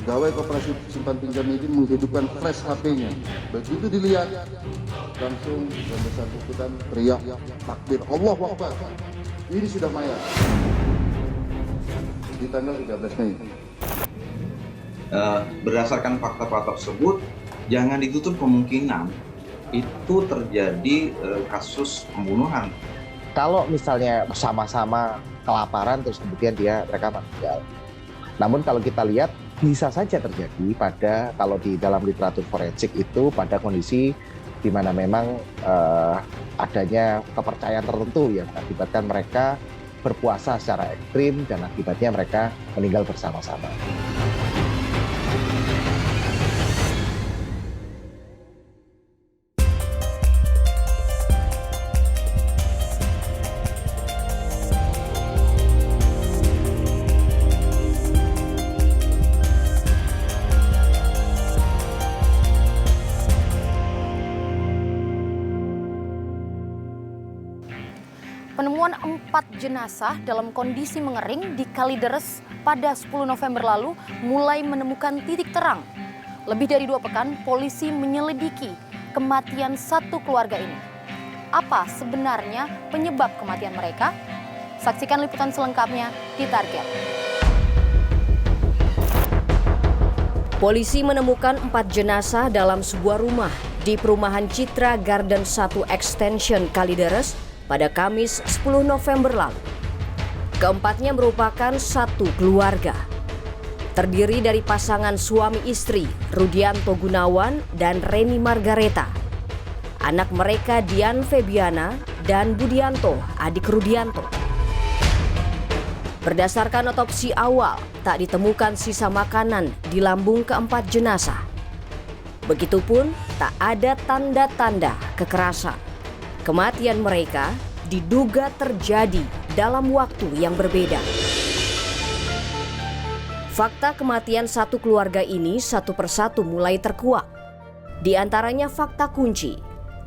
pegawai koperasi simpan pinjam ini menghidupkan flash HP-nya. Begitu dilihat, langsung yang bersangkutan teriak takbir, Allahu Akbar. Ini sudah mayat. Di tanggal 13 Mei. Berdasarkan fakta-fakta tersebut, jangan ditutup kemungkinan itu terjadi kasus pembunuhan. Kalau misalnya sama-sama kelaparan terus kemudian mereka meninggal. Namun kalau kita lihat bisa saja terjadi kalau di dalam literatur forensik itu pada kondisi di mana memang adanya kepercayaan tertentu yang mengakibatkan mereka berpuasa secara ekstrim dan akibatnya mereka meninggal bersama-sama. Penemuan 4 jenazah dalam kondisi mengering di Kalideres pada 10 November lalu mulai menemukan titik terang. Lebih dari 2 pekan, polisi menyelidiki kematian satu keluarga ini. Apa sebenarnya penyebab kematian mereka? Saksikan liputan selengkapnya di Target. Polisi menemukan 4 jenazah dalam sebuah rumah di perumahan Citra Garden 1 Extension Kalideres pada Kamis 10 November lalu. Keempatnya merupakan satu keluarga. Terdiri dari pasangan suami istri Rudianto Gunawan dan Reni Margareta. Anak mereka Dian Febiana dan Budianto, adik Rudianto. Berdasarkan otopsi awal, tak ditemukan sisa makanan di lambung keempat jenazah. Begitupun tak ada tanda-tanda kekerasan. Kematian mereka diduga terjadi dalam waktu yang berbeda. Fakta kematian satu keluarga ini satu persatu mulai terkuak. Di antaranya fakta kunci,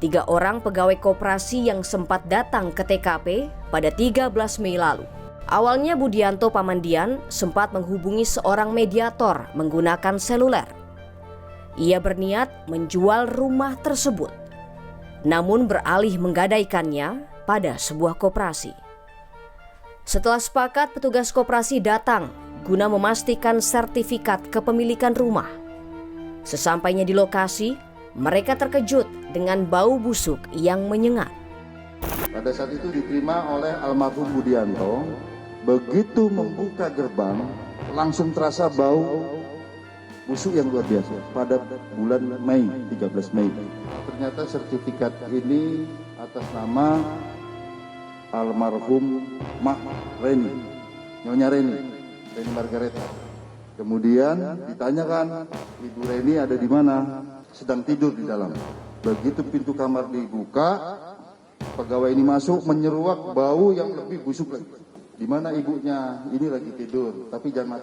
3 orang pegawai koperasi yang sempat datang ke TKP pada 13 Mei lalu. Awalnya Budianto Pamandian sempat menghubungi seorang mediator menggunakan seluler. Ia berniat menjual rumah tersebut, namun beralih menggadaikannya pada sebuah koperasi. Setelah sepakat, petugas koperasi datang guna memastikan sertifikat kepemilikan rumah. Sesampainya di lokasi, mereka terkejut dengan bau busuk yang menyengat. Pada saat itu diterima oleh almarhum Budianto. Begitu membuka gerbang, langsung terasa bau busuk yang luar biasa pada bulan Mei, 13 Mei. Ternyata sertifikat ini atas nama almarhum Mah Reni, Nyonya Reni Margareta. Kemudian ditanyakan, Ibu Reni ada di mana? Sedang tidur di dalam. Begitu pintu kamar dibuka, pegawai ini masuk menyeruak bau yang lebih busuk lagi. Di mana ibunya? Ini lagi tidur, tapi jangan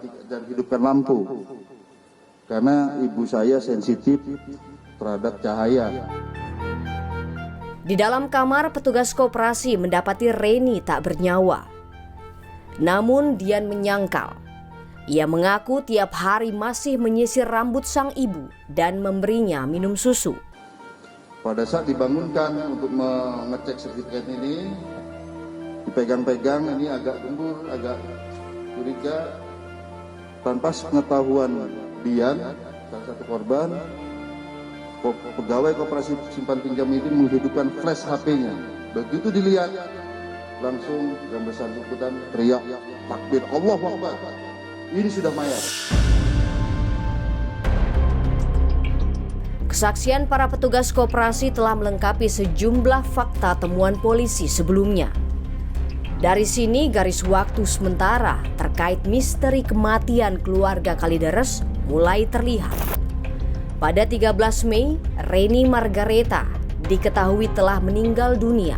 hidupkan lampu. Karena ibu saya sensitif terhadap cahaya. Di dalam kamar, petugas koperasi mendapati Reni tak bernyawa. Namun Dian menyangkal. Ia mengaku tiap hari masih menyisir rambut sang ibu dan memberinya minum susu. Pada saat dibangunkan untuk mengecek sertifikat ini, dipegang-pegang, ini agak gembur, agak curiga. Tanpa pengetahuan Dian, salah satu korban, pegawai koperasi simpan pinjam ini menghidupkan flash HP-nya. Begitu dilihat, langsung yang bersangkutan teriak takbir, Allahu Akbar. Ini sudah mayat. Kesaksian para petugas koperasi telah melengkapi sejumlah fakta temuan polisi sebelumnya. Dari sini garis waktu sementara terkait misteri kematian keluarga Kalideres mulai terlihat. Pada 13 Mei, Reni Margareta diketahui telah meninggal dunia.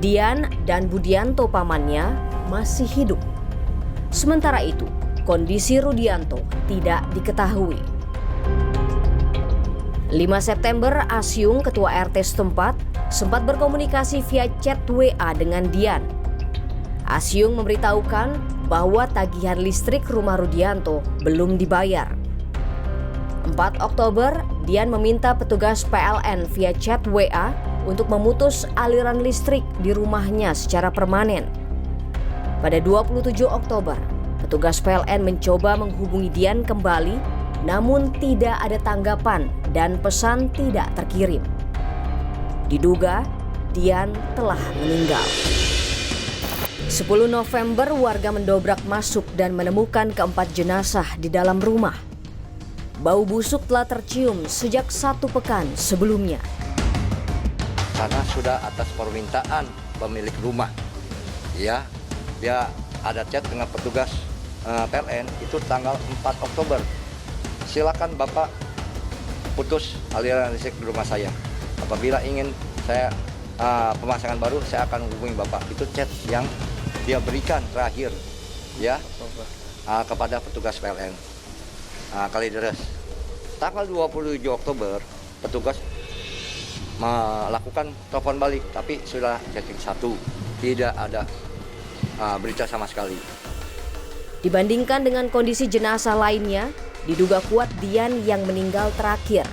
Dian dan Budianto pamannya masih hidup. Sementara itu, kondisi Rudianto tidak diketahui. 5 September, Asyung, ketua RT setempat, sempat berkomunikasi via chat WA dengan Dian. Asyung memberitahukan bahwa tagihan listrik rumah Rudianto belum dibayar. 4 Oktober, Dian meminta petugas PLN via chat WA untuk memutus aliran listrik di rumahnya secara permanen. Pada 27 Oktober, petugas PLN mencoba menghubungi Dian kembali, namun tidak ada tanggapan dan pesan tidak terkirim. Diduga, Dian telah meninggal. 10 November, warga mendobrak masuk dan menemukan keempat jenazah di dalam rumah. Bau busuk telah tercium sejak 1 pekan sebelumnya. Karena sudah atas permintaan pemilik rumah, ya, dia ada chat dengan petugas PLN itu tanggal 4 Oktober. Silakan Bapak putus aliran listrik di rumah saya. Apabila ingin saya pemasangan baru, saya akan hubungi Bapak. Itu chat yang dia berikan terakhir, ya, kepada petugas PLN Kalideres. Tanggal 27 Oktober, petugas melakukan telepon balik, tapi sudah checking 1, tidak ada berita sama sekali. Dibandingkan dengan kondisi jenazah lainnya, diduga kuat Dian yang meninggal terakhir.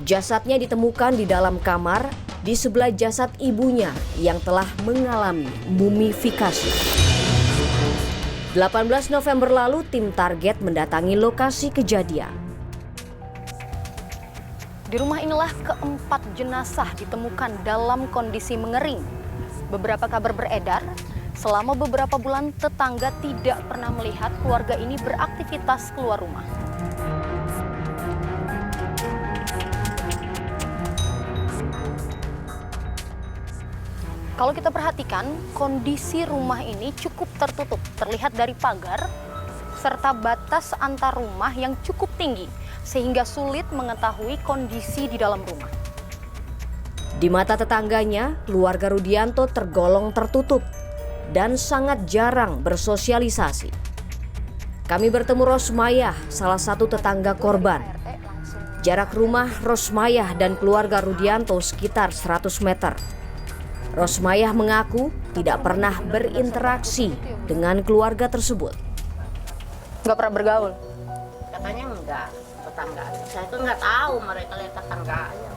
Jasadnya ditemukan di dalam kamar di sebelah jasad ibunya yang telah mengalami mumifikasi. 18 November lalu, tim target mendatangi lokasi kejadian. Di rumah inilah keempat jenazah ditemukan dalam kondisi mengering. Beberapa kabar beredar, selama beberapa bulan tetangga tidak pernah melihat keluarga ini beraktivitas keluar rumah. Kalau kita perhatikan, kondisi rumah ini cukup tertutup, terlihat dari pagar, serta batas antar rumah yang cukup tinggi, sehingga sulit mengetahui kondisi di dalam rumah. Di mata tetangganya, keluarga Rudianto tergolong tertutup dan sangat jarang bersosialisasi. Kami bertemu Rosmayah, salah satu tetangga korban. Jarak rumah Rosmayah dan keluarga Rudianto sekitar 100 meter. Rosmayah mengaku tidak pernah berinteraksi dengan keluarga tersebut. Nggak pernah bergaul? Katanya enggak, tetangga. Saya tuh nggak tahu mereka lihat tetangganya.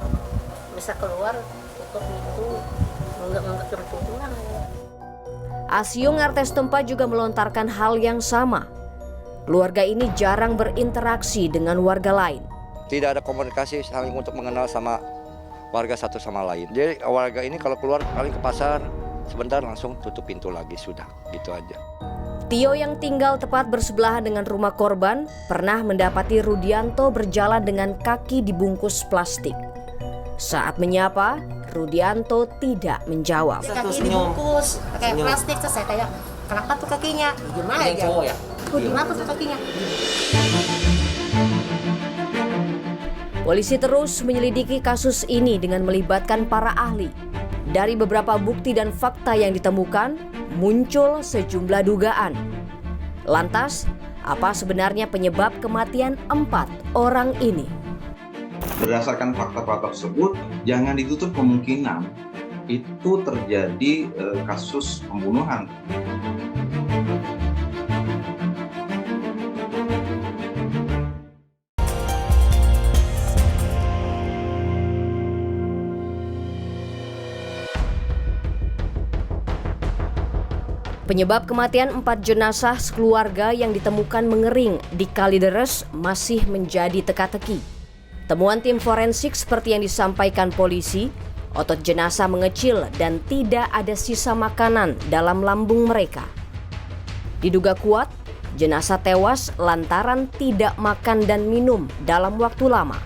Bisa keluar, tutup pintu, nggak kebetulan. Asyung RT setempat juga melontarkan hal yang sama. Keluarga ini jarang berinteraksi dengan warga lain. Tidak ada komunikasi saling untuk mengenal sama warga satu sama lain. Jadi warga ini kalau keluar paling ke pasar, sebentar langsung tutup pintu lagi, sudah gitu aja. Tio yang tinggal tepat bersebelahan dengan rumah korban pernah mendapati Rudianto berjalan dengan kaki dibungkus plastik. Saat menyapa, Rudianto tidak menjawab. Kaki dibungkus pakai plastik, terus saya kayak kenapa tuh kakinya? Gimana ya? Gimana tuh kakinya? Polisi terus menyelidiki kasus ini dengan melibatkan para ahli. Dari beberapa bukti dan fakta yang ditemukan, muncul sejumlah dugaan. Lantas, apa sebenarnya penyebab kematian 4 orang ini? Berdasarkan fakta-fakta tersebut, jangan ditutup kemungkinan itu terjadi kasus pembunuhan. Penyebab kematian 4 jenazah sekeluarga yang ditemukan mengering di Kalideres masih menjadi teka-teki. Temuan tim forensik seperti yang disampaikan polisi, otot jenazah mengecil dan tidak ada sisa makanan dalam lambung mereka. Diduga kuat, jenazah tewas lantaran tidak makan dan minum dalam waktu lama.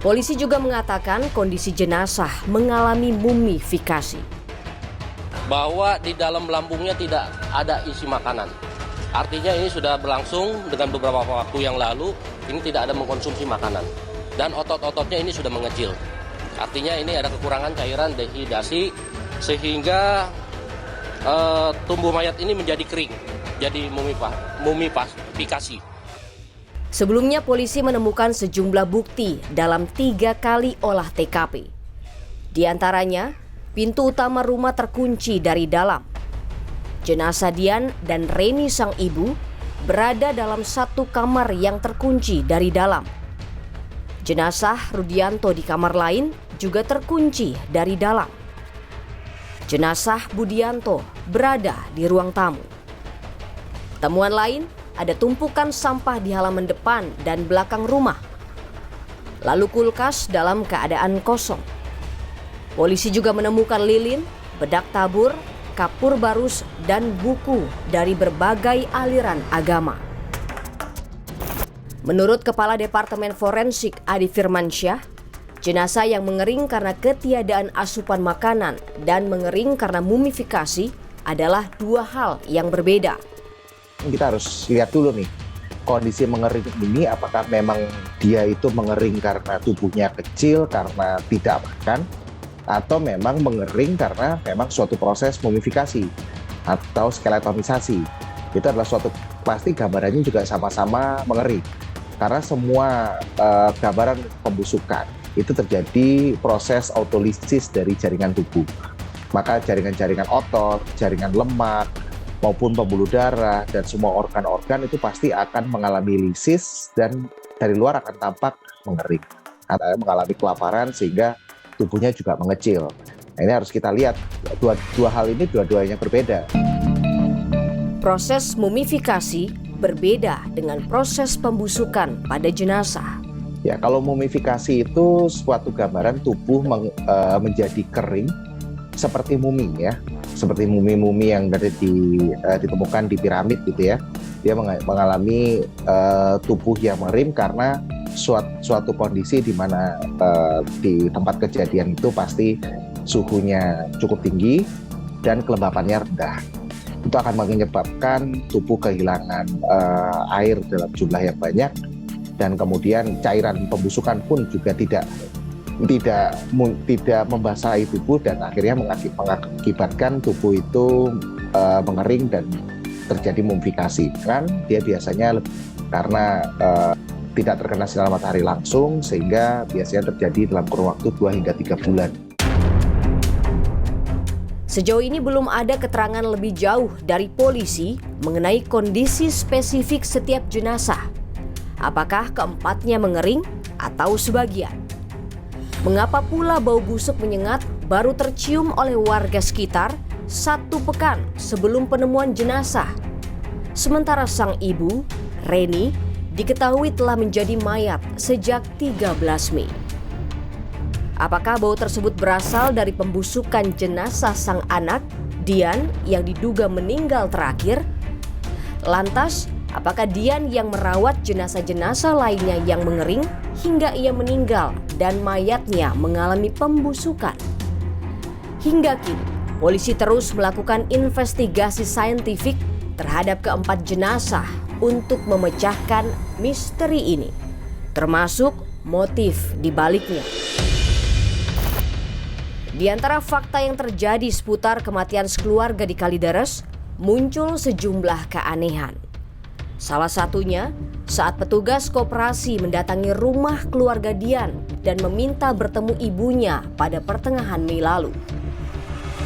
Polisi juga mengatakan kondisi jenazah mengalami mumifikasi. Bahwa di dalam lambungnya tidak ada isi makanan. Artinya ini sudah berlangsung dengan beberapa waktu yang lalu, ini tidak ada mengkonsumsi makanan. Dan otot-ototnya ini sudah mengecil. Artinya ini ada kekurangan cairan dehidrasi sehingga tubuh mayat ini menjadi kering, jadi mumifikasi. Sebelumnya polisi menemukan sejumlah bukti dalam 3 kali olah TKP. Di antaranya, pintu utama rumah terkunci dari dalam. jenazah Dian dan Reni sang ibu berada dalam satu kamar yang terkunci dari dalam. Jenazah Rudianto di kamar lain juga terkunci dari dalam. Jenazah Budianto berada di ruang tamu. Temuan lain, ada tumpukan sampah di halaman depan dan belakang rumah. Lalu kulkas dalam keadaan kosong. Polisi juga menemukan lilin, bedak tabur, kapur barus, dan buku dari berbagai aliran agama. Menurut Kepala Departemen Forensik Adi Firmansyah, jenazah yang mengering karena ketiadaan asupan makanan dan mengering karena mumifikasi adalah dua hal yang berbeda. Kita harus lihat dulu nih, kondisi mengering ini apakah memang dia itu mengering karena tubuhnya kecil, karena tidak makan, atau memang mengering karena memang suatu proses mumifikasi atau skeletomisasi. Itu adalah suatu, pasti gambarannya juga sama-sama mengering. Karena semua gambaran pembusukan itu terjadi proses autolisis dari jaringan tubuh. Maka jaringan-jaringan otot, jaringan lemak, maupun pembuluh darah, dan semua organ-organ itu pasti akan mengalami lisis dan dari luar akan tampak mengering atau mengalami kelaparan sehingga tubuhnya juga mengecil. Nah, ini harus kita lihat, dua hal ini dua-duanya berbeda. Proses mumifikasi berbeda dengan proses pembusukan pada jenazah. Ya, kalau mumifikasi itu suatu gambaran tubuh menjadi kering seperti mumi ya, seperti mumi-mumi yang ditemukan di piramid gitu ya. Dia mengalami tubuh yang mengering karena suatu kondisi di mana di tempat kejadian itu pasti suhunya cukup tinggi dan kelembapannya rendah. Itu akan menyebabkan tubuh kehilangan air dalam jumlah yang banyak, dan kemudian cairan pembusukan pun juga tidak membasahi tubuh dan akhirnya mengakibatkan tubuh itu mengering dan terjadi mumifikasi. Kan dia biasanya karena tidak terkena sinar matahari langsung sehingga biasanya terjadi dalam kurun waktu 2 hingga 3 bulan. Sejauh ini belum ada keterangan lebih jauh dari polisi mengenai kondisi spesifik setiap jenazah. Apakah keempatnya mengering atau sebagian? Mengapa pula bau busuk menyengat baru tercium oleh warga sekitar 1 pekan sebelum penemuan jenazah? Sementara sang ibu, Reni, diketahui telah menjadi mayat sejak 13 Mei. Apakah bau tersebut berasal dari pembusukan jenazah sang anak, Dian, yang diduga meninggal terakhir? Lantas, apakah Dian yang merawat jenazah-jenazah lainnya yang mengering hingga ia meninggal dan mayatnya mengalami pembusukan? Hingga kini, polisi terus melakukan investigasi saintifik terhadap keempat jenazah untuk memecahkan misteri ini, termasuk motif di baliknya. Di antara fakta yang terjadi seputar kematian sekeluarga di Kalideres, muncul sejumlah keanehan. Salah satunya saat petugas koperasi mendatangi rumah keluarga Dian dan meminta bertemu ibunya pada pertengahan Mei lalu.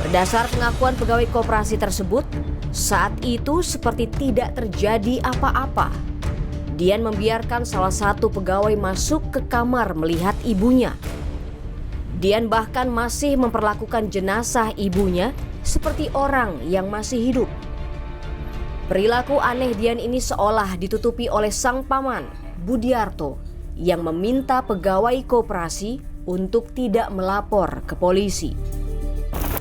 Berdasar pengakuan pegawai koperasi tersebut, saat itu seperti tidak terjadi apa-apa. Dian membiarkan salah satu pegawai masuk ke kamar melihat ibunya. Dian bahkan masih memperlakukan jenazah ibunya seperti orang yang masih hidup. Perilaku aneh Dian ini seolah ditutupi oleh sang paman, Budiarto, yang meminta pegawai koperasi untuk tidak melapor ke polisi.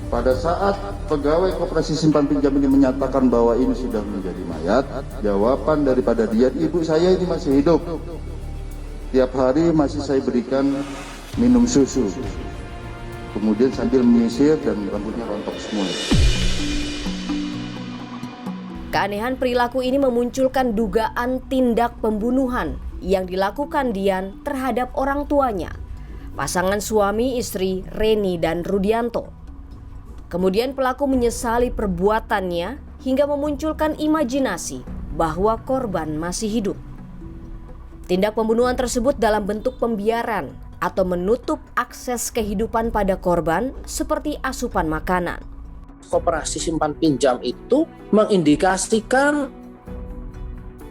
Pada saat pegawai koperasi simpan pinjam ini menyatakan bahwa ini sudah menjadi mayat, jawaban daripada Dian, ibu saya ini masih hidup. Tiap hari masih saya berikan minum susu. Kemudian sambil menyisir dan rambutnya rontok semua. Keanehan perilaku ini memunculkan dugaan tindak pembunuhan yang dilakukan Dian terhadap orang tuanya, pasangan suami istri Reni dan Rudianto. Kemudian pelaku menyesali perbuatannya hingga memunculkan imajinasi bahwa korban masih hidup. Tindak pembunuhan tersebut dalam bentuk pembiaran atau menutup akses kehidupan pada korban seperti asupan makanan. koperasi simpan pinjam itu mengindikasikan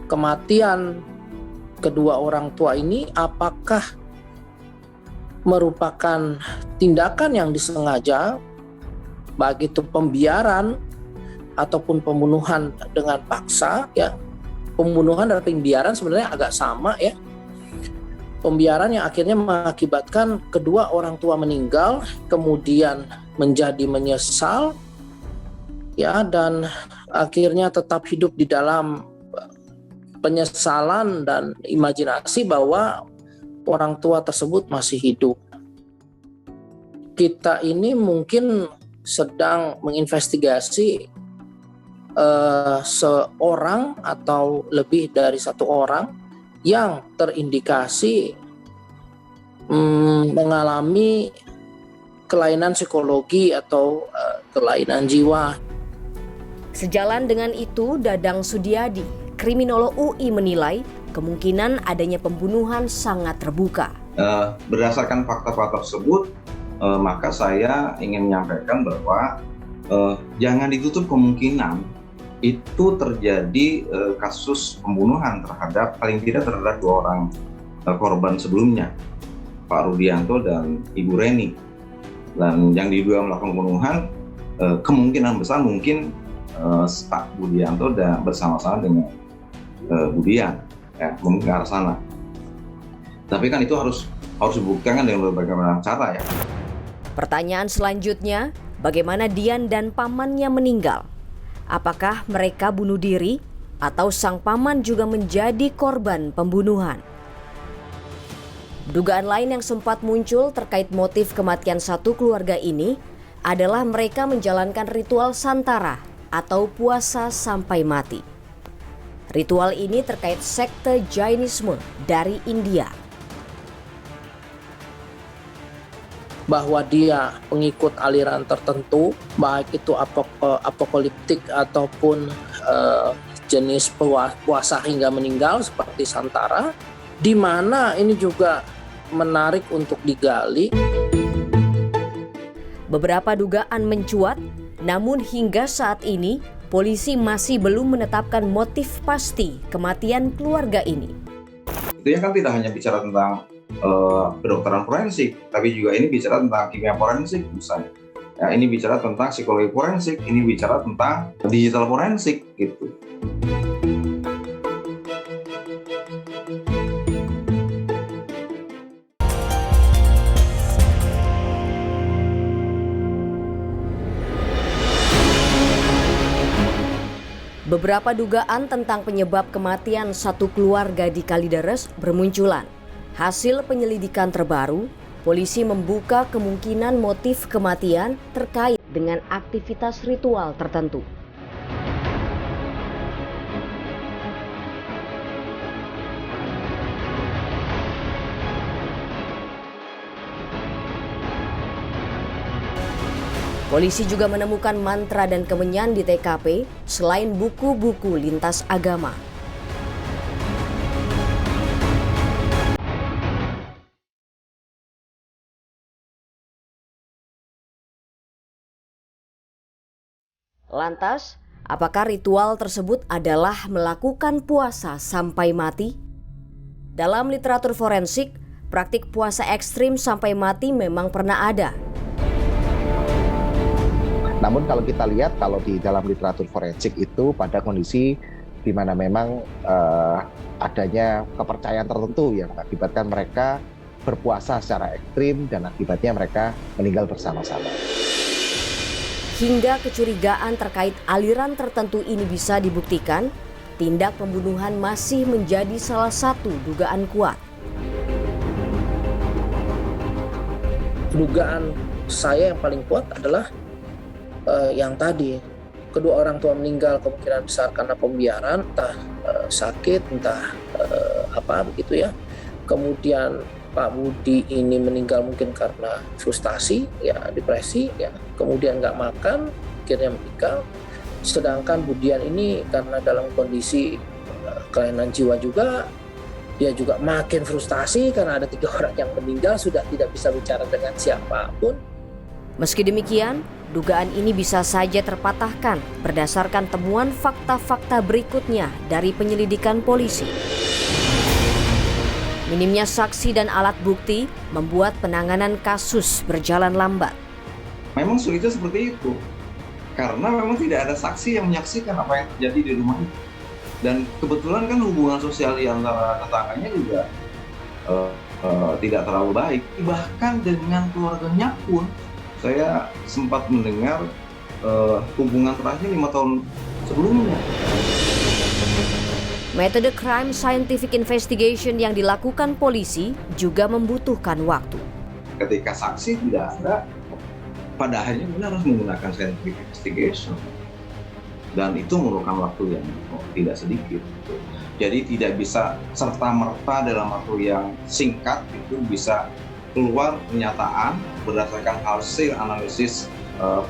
kematian kedua orang tua ini apakah merupakan tindakan yang disengaja, baik itu pembiaran ataupun pembunuhan dengan paksa, ya. Pembunuhan dan pembiaran sebenarnya agak sama, ya. Pembiaran yang akhirnya mengakibatkan kedua orang tua meninggal, kemudian menjadi menyesal, ya, dan akhirnya tetap hidup di dalam penyesalan dan imajinasi bahwa orang tua tersebut masih hidup. Kita ini mungkin sedang menginvestigasi seorang atau lebih dari satu orang yang terindikasi mengalami kelainan psikologi atau kelainan jiwa. Sejalan dengan itu, Dadang Sudiyadi, kriminolog UI, menilai kemungkinan adanya pembunuhan sangat terbuka. Berdasarkan fakta-fakta tersebut, maka saya ingin menyampaikan bahwa jangan ditutup kemungkinan itu terjadi kasus pembunuhan terhadap, paling tidak terhadap dua orang korban sebelumnya, Pak Rudianto dan Ibu Reni. Dan yang diduga melakukan pembunuhan kemungkinan besar mungkin Pak Budianto dan bersama-sama dengan Budian, ya, mungkin ke arah sana. Tapi kan itu harus dibuktikan dengan berbagai macam cara, ya. Pertanyaan selanjutnya, bagaimana Dian dan pamannya meninggal? Apakah mereka bunuh diri atau sang paman juga menjadi korban pembunuhan? Dugaan lain yang sempat muncul terkait motif kematian satu keluarga ini adalah mereka menjalankan ritual santara atau puasa sampai mati. Ritual ini terkait sekte Jainisme dari India. Bahwa dia pengikut aliran tertentu, baik itu apokaliptik ataupun jenis puasa hingga meninggal seperti santara, di mana ini juga menarik untuk digali. Beberapa dugaan mencuat, namun hingga saat ini polisi masih belum menetapkan motif pasti kematian keluarga ini. Itu kan tidak hanya bicara tentang kedokteran forensik, tapi juga ini bicara tentang kimia forensik misalnya. Ya, ini bicara tentang psikologi forensik, ini bicara tentang digital forensik gitu. Beberapa dugaan tentang penyebab kematian satu keluarga di Kalideres bermunculan. Hasil penyelidikan terbaru, polisi membuka kemungkinan motif kematian terkait dengan aktivitas ritual tertentu. Polisi juga menemukan mantra dan kemenyan di TKP selain buku-buku lintas agama. Lantas, apakah ritual tersebut adalah melakukan puasa sampai mati? Dalam literatur forensik, praktik puasa ekstrim sampai mati memang pernah ada. Namun kalau kita lihat, kalau di dalam literatur forensik itu pada kondisi di mana memang adanya kepercayaan tertentu yang mengakibatkan mereka berpuasa secara ekstrim dan akibatnya mereka meninggal bersama-sama. Hingga kecurigaan terkait aliran tertentu ini bisa dibuktikan, tindak pembunuhan masih menjadi salah satu dugaan kuat. Dugaan saya yang paling kuat adalah yang tadi, kedua orang tua meninggal kemungkinan besar karena pembiaran, entah sakit, entah apa begitu, ya. Kemudian Pak Budi ini meninggal mungkin karena frustasi, ya, depresi, ya, kemudian nggak makan, akhirnya meninggal. Sedangkan Budian ini karena dalam kondisi kelainan jiwa juga, dia juga makin frustasi karena ada 3 orang yang meninggal, sudah tidak bisa bicara dengan siapapun. Meski demikian, dugaan ini bisa saja terpatahkan berdasarkan temuan fakta-fakta berikutnya dari penyelidikan polisi. Minimnya saksi dan alat bukti membuat penanganan kasus berjalan lambat. Memang sulitnya seperti itu, karena memang tidak ada saksi yang menyaksikan apa yang terjadi di rumah itu. Dan kebetulan kan hubungan sosial di antara tetangganya juga tidak terlalu baik. Bahkan dengan keluarganya pun, saya sempat mendengar hubungan terakhir 5 tahun sebelumnya. Metode crime scientific investigation yang dilakukan polisi juga membutuhkan waktu. Ketika saksi tidak ada, pada akhirnya benar harus menggunakan scientific investigation. Dan itu memerlukan waktu yang tidak sedikit. Jadi tidak bisa serta-merta dalam waktu yang singkat itu bisa keluar pernyataan berdasarkan hasil analisis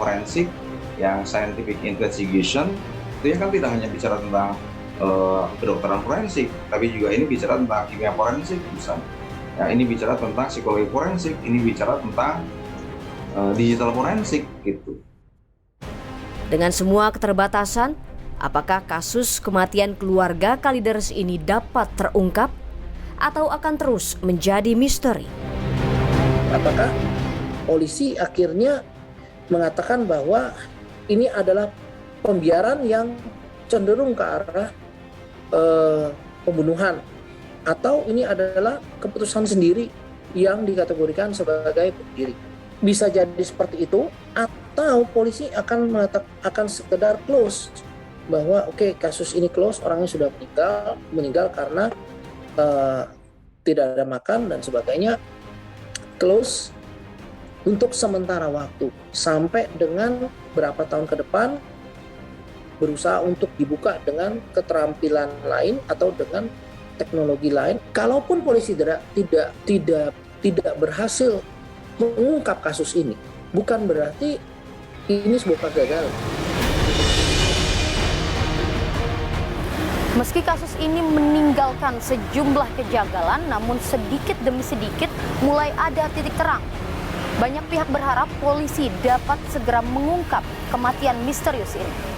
forensik yang scientific investigation. Itu kan tidak hanya bicara tentang kedokteran forensik, tapi juga ini bicara tentang kimia forensik misalnya. Ya, ini bicara tentang psikologi forensik, ini bicara tentang digital forensik gitu. Dengan semua keterbatasan, apakah kasus kematian keluarga Kalideres ini dapat terungkap atau akan terus menjadi misteri? Apakah polisi akhirnya mengatakan bahwa ini adalah pembiaran yang cenderung ke arah pembunuhan, atau ini adalah keputusan sendiri yang dikategorikan sebagai bunuh diri? Bisa jadi seperti itu, atau polisi akan sekedar close bahwa oke, kasus ini close, orangnya sudah meninggal karena tidak ada makan dan sebagainya, close untuk sementara waktu sampai dengan berapa tahun ke depan, berusaha untuk dibuka dengan keterampilan lain atau dengan teknologi lain. Kalaupun polisi tidak berhasil mengungkap kasus ini, bukan berarti ini sebuah kegagalan. Meski kasus ini meninggalkan sejumlah kejanggalan, namun sedikit demi sedikit mulai ada titik terang. Banyak pihak berharap polisi dapat segera mengungkap kematian misterius ini.